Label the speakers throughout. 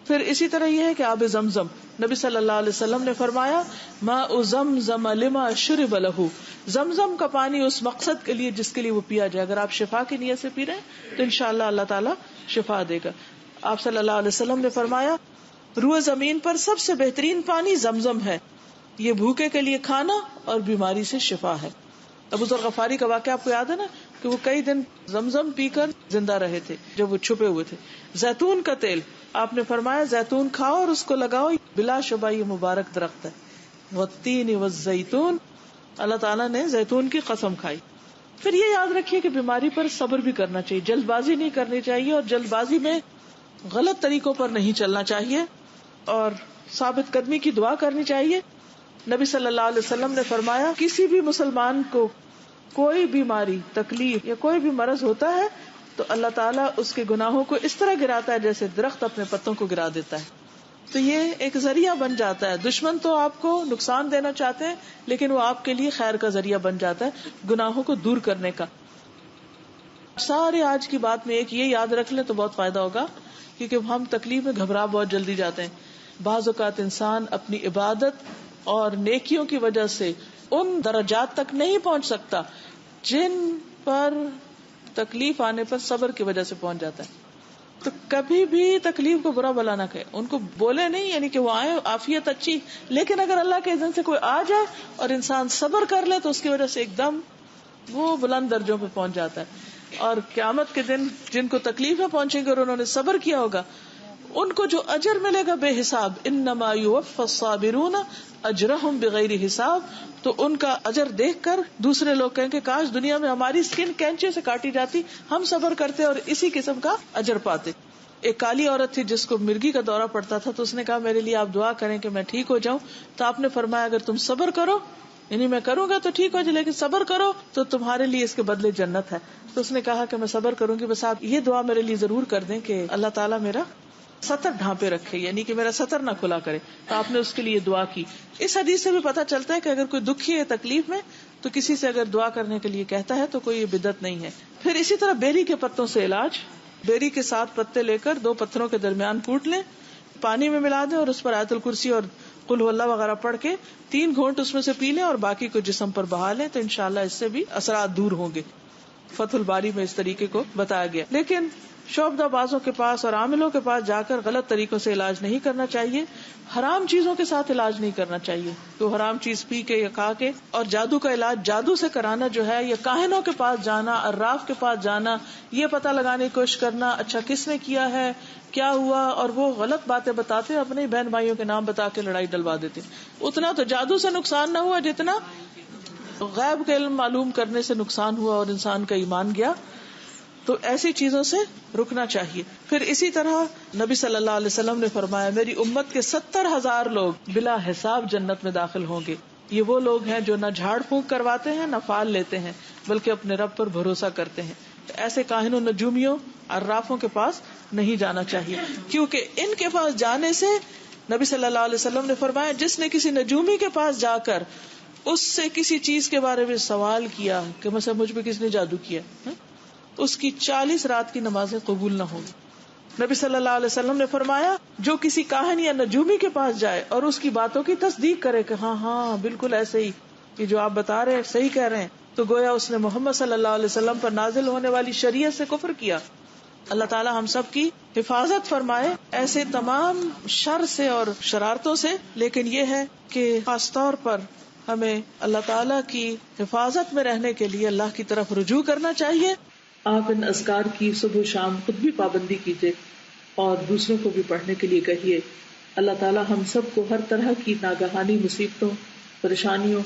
Speaker 1: پھر اسی طرح یہ ہے کہ آب زمزم، نبی صلی اللہ علیہ وسلم نے فرمایا ماء زمزم لما شرب له، زمزم کا پانی اس مقصد کے لیے جس کے لیے وہ پیا جائے. اگر آپ شفا کی نیت سے پی رہے ہیں تو انشاءاللہ اللہ تعالیٰ شفا دے گا. آپ صلی اللہ علیہ وسلم نے فرمایا روح زمین پر سب سے بہترین پانی زمزم ہے، یہ بھوکے کے لیے کھانا اور بیماری سے شفا ہے. ابو ذر غفاری کا واقعہ آپ کو یاد ہے نا کہ وہ کئی دن زمزم پی کر زندہ رہے تھے جب وہ چھپے ہوئے تھے. زیتون کا تیل، آپ نے فرمایا زیتون کھاؤ اور اس کو لگاؤ، بلا شبہ یہ مبارک درخت ہے. والتین والزیتون، اللہ تعالیٰ نے زیتون کی قسم کھائی. پھر یہ یاد رکھیے کہ بیماری پر صبر بھی کرنا چاہیے، جلد بازی نہیں کرنی چاہیے اور جلد بازی میں غلط طریقوں پر نہیں چلنا چاہیے اور ثابت قدمی کی دعا کرنی چاہیے. نبی صلی اللہ علیہ وسلم نے فرمایا کسی بھی مسلمان کو کوئی بیماری، تکلیف یا کوئی بھی مرض ہوتا ہے تو اللہ تعالیٰ اس کے گناہوں کو اس طرح گراتا ہے جیسے درخت اپنے پتوں کو گرا دیتا ہے. تو یہ ایک ذریعہ بن جاتا ہے. دشمن تو آپ کو نقصان دینا چاہتے ہیں لیکن وہ آپ کے لیے خیر کا ذریعہ بن جاتا ہے، گناہوں کو دور کرنے کا. سارے آج کی بات میں ایک یہ یاد رکھ لیں تو بہت فائدہ ہوگا، کیونکہ ہم تکلیف میں گھبرا بہت جلدی جاتے ہیں. بعض اوقات انسان اپنی عبادت اور نیکیوں کی وجہ سے ان درجات تک نہیں پہنچ سکتا جن پر تکلیف آنے پر صبر کی وجہ سے پہنچ جاتا ہے. تو کبھی بھی تکلیف کو برا بلا نہ کہے، ان کو بولے نہیں، یعنی کہ وہ آئے عافیت اچھی، لیکن اگر اللہ کے اذن سے کوئی آ جائے اور انسان صبر کر لے تو اس کی وجہ سے ایک دم وہ بلند درجوں پہ پہنچ جاتا ہے. اور قیامت کے دن جن کو تکلیفیں پہنچیں گے اور انہوں نے صبر کیا ہوگا ان کو جو اجر ملے گا بے حساب، انما یوفی الصابرون اجرہم بغیر حساب. تو ان کا اجر دیکھ کر دوسرے لوگ کہیں کہ کاش دنیا میں ہماری اسکن کینچے سے کاٹی جاتی، ہم صبر کرتے اور اسی قسم کا اجر پاتے. ایک کالی عورت تھی جس کو مرگی کا دورہ پڑتا تھا، تو اس نے کہا میرے لیے آپ دعا کریں کہ میں ٹھیک ہو جاؤں. تو آپ نے فرمایا اگر تم صبر کرو، یعنی میں کروں گا تو ٹھیک ہو جائے، لیکن صبر کرو تو تمہارے لیے اس کے بدلے جنت ہے. تو اس نے کہا کہ میں صبر کروں گی، بس آپ یہ دعا میرے لیے ضرور کر دیں کہ اللہ تعالیٰ میرا ستر ڈھانپے رکھے، یعنی کہ میرا ستر نہ کھلا کرے. تو آپ نے اس کے لیے دعا کی. اس حدیث سے بھی پتہ چلتا ہے کہ اگر کوئی دکھی ہے، تکلیف میں، تو کسی سے اگر دعا کرنے کے لیے کہتا ہے تو کوئی بدعت نہیں ہے. پھر اسی طرح بیری کے پتوں سے علاج، بیری کے 7 پتے لے کر 2 پتھروں کے درمیان کوٹ لیں، پانی میں ملا دیں اور اس پر آیت الکرسی اور قل هو اللہ وغیرہ پڑھ کے 3 گھونٹ اس میں سے پی لیں اور باقی کو جسم پر بہا لیں، تو انشاءاللہ اس سے بھی اثرات دور ہوں گے. فتح الباری میں اس طریقے کو بتایا گیا. لیکن شعبدہ بازوں کے پاس اور عاملوں کے پاس جا کر غلط طریقوں سے علاج نہیں کرنا چاہیے. حرام چیزوں کے ساتھ علاج نہیں کرنا چاہیے، تو حرام چیز پی کے یا کھا کے. اور جادو کا علاج جادو سے کرانا جو ہے، یا کاہنوں کے پاس جانا، عراف کے پاس جانا، یہ پتہ لگانے کی کوشش کرنا اچھا کس نے کیا ہے، کیا ہوا، اور وہ غلط باتیں بتاتے، اپنے بہن بھائیوں کے نام بتا کے لڑائی ڈلوا دیتے. اتنا تو جادو سے نقصان نہ ہوا جتنا غیب کا علم معلوم کرنے سے نقصان ہوا اور انسان کا ایمان گیا. تو ایسی چیزوں سے رکنا چاہیے. پھر اسی طرح نبی صلی اللہ علیہ وسلم نے فرمایا میری امت کے 70,000 لوگ بلا حساب جنت میں داخل ہوں گے. یہ وہ لوگ ہیں جو نہ جھاڑ پھونک کرواتے ہیں نہ فال لیتے ہیں، بلکہ اپنے رب پر بھروسہ کرتے ہیں. ایسے کاہنوں، نجومیوں، عرافوں کے پاس نہیں جانا چاہیے، کیونکہ ان کے پاس جانے سے نبی صلی اللہ علیہ وسلم نے فرمایا جس نے کسی نجومی کے پاس جا کر اس سے کسی چیز کے بارے میں سوال کیا کہ مثلا مجھ پہ کس نے جادو کیا، اس کی 40 رات کی نمازیں قبول نہ ہوں. نبی صلی اللہ علیہ وسلم نے فرمایا جو کسی کاہن یا نجومی کے پاس جائے اور اس کی باتوں کی تصدیق کرے کہ ہاں ہاں بالکل ایسے ہی کہ جو آپ بتا رہے ہیں صحیح کہہ رہے ہیں، تو گویا اس نے محمد صلی اللہ علیہ وسلم پر نازل ہونے والی شریعت سے کفر کیا. اللہ تعالی ہم سب کی حفاظت فرمائے ایسے تمام شر سے اور شرارتوں سے. لیکن یہ ہے کہ خاص طور پر ہمیں اللہ تعالی کی حفاظت میں رہنے کے لیے اللہ کی طرف رجوع کرنا چاہیے. آپ ان اذکار کی صبح و شام خود بھی پابندی کیجیے اور دوسروں کو بھی پڑھنے کے لیے کہیے. اللہ تعالی ہم سب کو ہر طرح کی ناگہانی مصیبتوں، پریشانیوں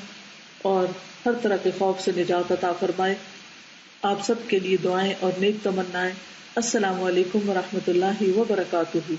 Speaker 1: اور ہر طرح کے خوف سے نجات عطا فرمائے. آپ سب کے لیے دعائیں اور نیک تمنائیں. السلام علیکم ورحمۃ اللہ وبرکاتہ.